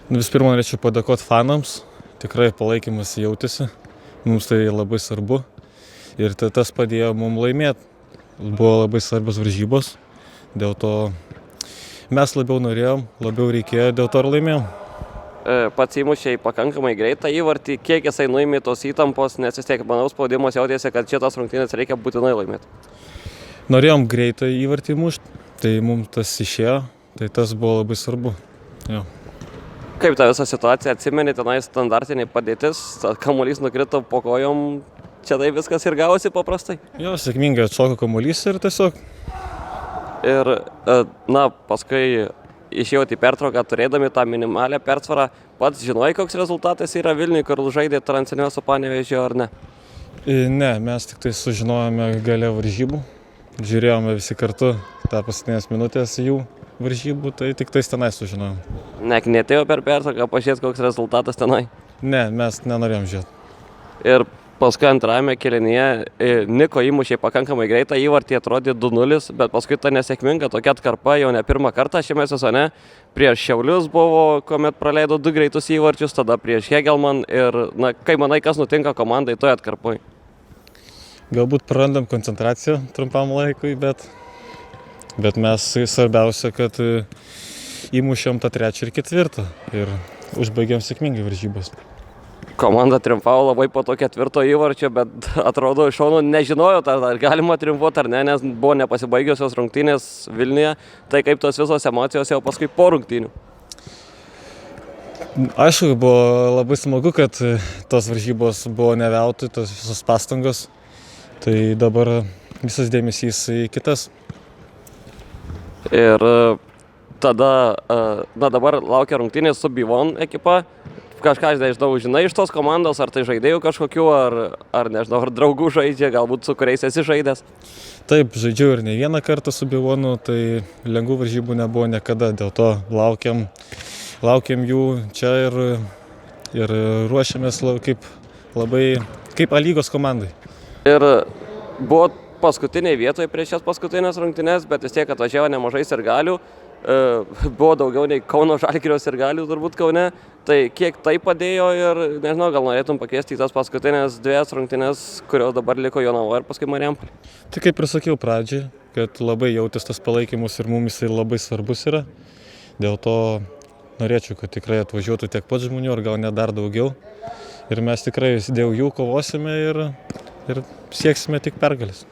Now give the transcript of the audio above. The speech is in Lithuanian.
Visų pirma, norėčiau padėkoti fanams. Tikrai palaikymas jautėsi. Mums tai labai svarbu. Ir tas padėjo mums laimėti. Buvo labai svarbios varžybos. Dėl to mes labiau norėjom, labiau reikėjo, dėl to ir laimėjom. Pats įmušė į pakankamai greitą įvartį. Kiek jisai nuėmė tos įtampos, nes vis tiek, manau, spaudimas jautėsi, kad šitas rungtynės reikia būtinai laimėti. Norėjom greitą įvartį mušti, tai mums tas išėjo. Tai tas buvo labai svarbu. Jo. Kaip tą visą situaciją atsimeni, tenai standartinė padėtis, kamuolys nukrito po kojom, čia tai viskas ir gavosi paprastai? Jo, sėkmingai atšoko kamuolys ir tiesiog. Ir, paskui išėjot į pertrauką, turėdami tą minimalę persvarą, pats žinojai, koks rezultatas yra Vilniui, kur žaidė Transinio su Panevėžiu, ar ne? Ne, mes tik tai sužinojome gale varžybų. Žiūrėjome visi kartu tą paskutinės minutės jų varžybų, tai tik tais tenai sužinojom. Neknėtėjo per pertrauką pažiūrėti, koks rezultatas tenai? Ne, mes nenorėjom žiūrėti. Ir paskui antrajame kėlinyje Niko įmušė pakankamai greitą įvartį, atrodė 2-0, bet paskui ta nesėkminga tokia atkarpa jau ne pirmą kartą šiame sezone. Prieš Šiaulius buvo, kuomet praleido 2 greitus įvarčius, tada prieš Hegelman ir, kaip manai, kas nutinka komandai toje atkarpoje? Galbūt prarandam koncentraciją trumpam laikui, bet mes svarbiausia, kad įmušėm tą 3 ir 4 ir užbaigėm sėkmingai varžybas. Komanda triumfavo labai po to 4 įvarčio, bet atrodo iš šono nežinojo, ar galima triumfuoti ar ne, nes buvo nepasibaigusios rungtynės Vilniuje. Tai kaip tos visos emocijos jau paskui po rungtynių? Aišku, buvo labai smagu, kad tos varžybos buvo ne veltui, tos visos pastangos. Tai dabar visas dėmesys į kitas. Ir tada, dabar laukia rungtynės su Bivon ekipa. Kažką, nežinau, žinai iš tos komandos, ar tai žaidėjų kažkokių, ar nežinau, ar draugų žaidžia, galbūt su kuriais esi žaidęs? Taip, žaidžiau ir ne vieną kartą su Bivonu, tai lengvų varžybų nebuvo niekada, dėl to laukiam jų čia ir ruošiamės kaip A-lygos komandai. Ir buvo paskutiniai vietoje prieš šias paskutinės rungtynes, bet vis tiek atvažiavo nemažai sirgalių. Buvo daugiau nei Kauno Žalgirio sirgalių turbūt Kaune. Tai kiek tai padėjo ir, nežinau, gal norėtum pakviesti į tas paskutinės 2 rungtynes, kurios dabar liko Jonava ir paskui Marijampolė? Tai kaip ir sakiau pradžiai, kad labai jautės tas palaikymus ir mums jisai labai svarbus yra. Dėl to norėčiau, kad tikrai atvažiuotų tiek pat žmonių, ar gal net dar daugiau. Ir mes tikrai dėl jų kovosime ir sieksime tik pergalės.